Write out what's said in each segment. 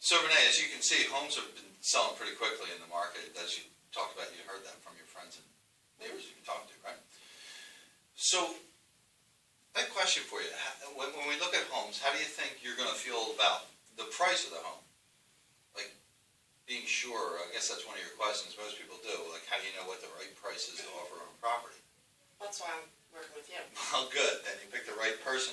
So Renee, as you can see, homes have been selling pretty quickly in the market. As you talked about, you heard that from your friends and neighbors you can talk to, right? So, a question for you. When we look at homes, how do you think you're going to feel about the price of the home? Like, being sure, I guess that's one of your questions most people do. Like, how do you know what the right price is to offer on property? That's why I'm working with you. Well, good. Then you picked the right person.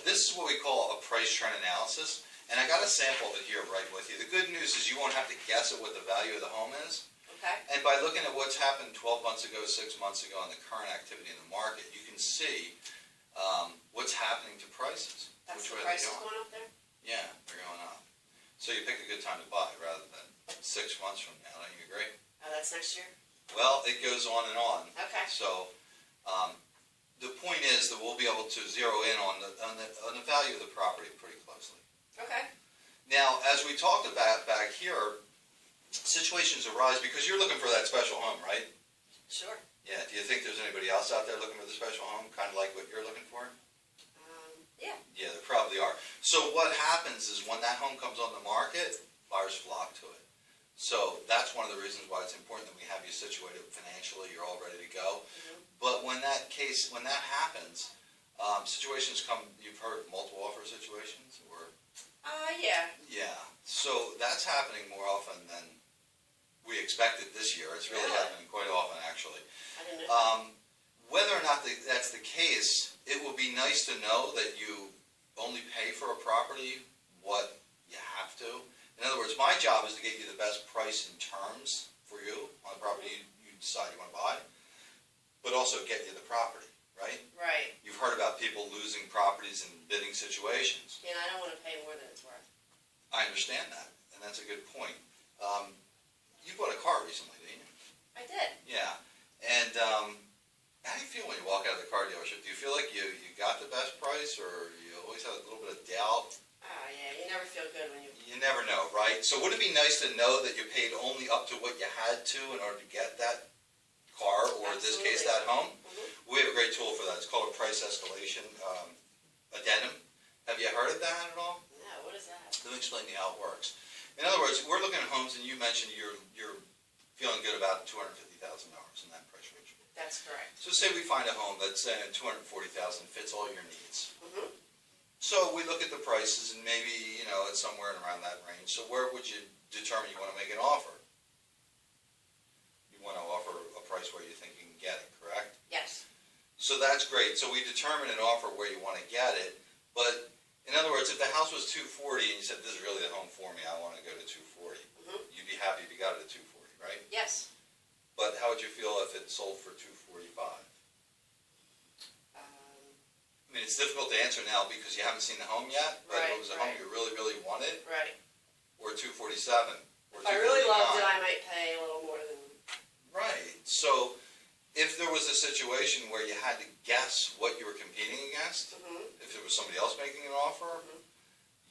This is what we call a price trend analysis. And I got a sample of it here right with you. The good news is you won't have to guess at what the value of the home is. Okay. And by looking at what's happened 12 months ago, 6 months ago, and the current activity in the market, you can see what's happening to prices. That's which the way prices they're going up there? Yeah, they're going up. So you pick a good time to buy rather than 6 months from now. Don't you agree? Oh, that's next year? Well, it goes on and on. Okay. So the point is that we'll be able to zero in on the value of the property pretty closely. Okay. Now, as we talked about back here, situations arise because you're looking for that special home, right? Sure. Yeah. Do you think there's anybody else out there looking for the special home, kind of like what you're looking for? Yeah. Yeah, there probably are. So what happens is when that home comes on the market, buyers flock to it. So that's one of the reasons why it's important that we have you situated financially. You're all ready to go. But when that happens, situations come. You've heard multiple offer situations, or yeah. yeah. So that's happening more often than we expected this year. It's really happening quite often, actually. I didn't know. Whether or not that's the case, it would be nice to know that you only pay for a property what you have to. In other words, my job is to get you the best price and terms for you on the property you decide you want to buy, but also get you the property, right? Right. You've heard about people losing properties in bidding situations. Yeah, I don't want to pay more than it's worth. I understand that, and that's a good point. You bought a car recently, didn't you? I did. Yeah. And how do you feel when you walk out of the car dealership? Do you feel like you got the best price, or you always have a little bit of doubt? Oh, yeah, you never feel good when you... You never know, right? So would it be nice to know that you paid only up to what you had to in order to get that car, or in this case, that home? We have a great tool for that. It's called a price escalation addendum. Have you heard of that at all? No, what is that? Let me explain to you how it works. In other words, we're looking at homes, and you mentioned you're feeling good about $250,000 in that price range. That's correct. So say we find a home that's $240,000 fits all your needs. So we look at the prices, and maybe it's somewhere around that range. So where would you determine you want to make an offer? You want to offer a price where you think you can get it, correct? Yes. So that's great. So we determine an offer where you want to get it, but in other words, if the house was $240 and you said, this is really the home for me, I want to go to $240, you'd be happy if you got it at $240, right? Yes. But how would you feel if it sold for $245? I mean, it's difficult to answer now because you haven't seen the home yet, but if it was a home you really, really wanted, Right. or $247, or If I really loved it, I might pay a little more than... Right. So if there was a situation where you had to guess what you were competing against, if there was somebody else making an offer,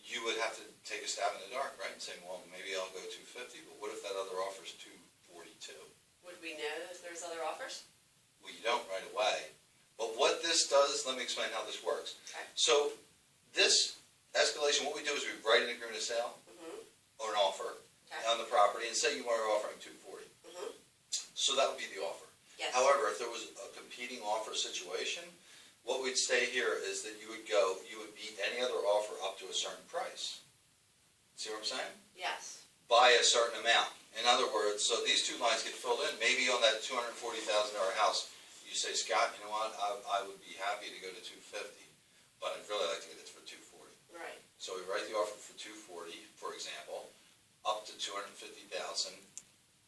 you would have to take a stab in the dark, right? And say, well, maybe I'll go $250, but what if that other offer is $242? Would we know if there's other offers? Well, you don't right away. But what this does, let me explain how this works. Okay. So this escalation, what we do is we write an agreement of sale or an offer on the property, and say you are offering $240. So that would be the offer. Yes. However, if there was a competing offer situation, what we'd say here is that you would beat any other offer up to a certain price. See what I'm saying? Yes. By a certain amount. In other words, so these two lines get filled in. Maybe on that $240,000 house, you say, Scott, you know what? I would be happy to go to $250, but I'd really like to get it for $240. Right. So we write the offer for $240, for example, up to $250,000,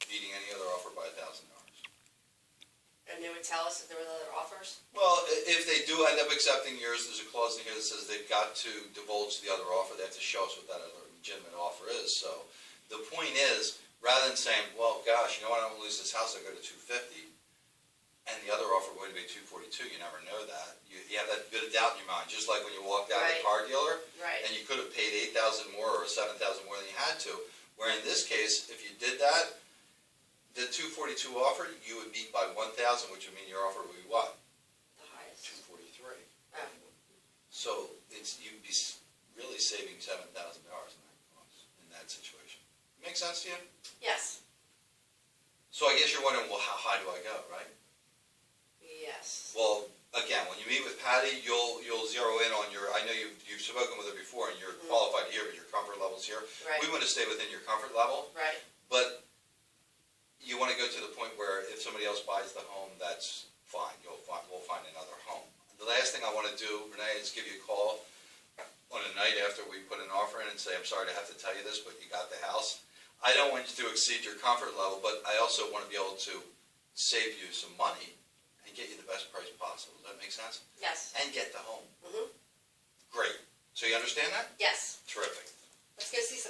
beating any other offer by $1,000. And they would tell us if there were other offers? Well, if they do end up accepting yours, there's a clause in here that says they've got to divulge the other offer. They have to show us what that other legitimate offer is. So the point is, rather than saying, well, gosh, you know what, I'm going to lose this house, I'll go to $250, and the other offer would be $242, you never know that. You have that bit of doubt in your mind, just like when you walked out of the car dealer, and you could have paid $8,000 more or $7,000 more than you had to. Where in this case, if you did that, the $242 offer, you would beat by $1,000, which would mean your offer would be what? The highest. $243. Oh. So you'd be really saving $7,000 in that situation. Make sense to you? Yes. So I guess you're wondering, well, how high do I go, right? Yes. Well, again, when you meet with Patty, you'll zero in on your, I know you've spoken with her before and you're qualified here, but your comfort level's here. Right. We want to stay within your comfort level, Right. but you want to go to the point where if somebody else buys the home, that's fine. We'll find another home. The last thing I want to do, Renee, is give you a call on a night after we put an offer in and say, I'm sorry to have to tell you this, but you got the house. I don't want you to exceed your comfort level, but I also want to be able to save you some money and get you the best price possible. Does that make sense? Yes. And get the home. Mm-hmm. Great. So you understand that? Yes. Terrific. Let's go see some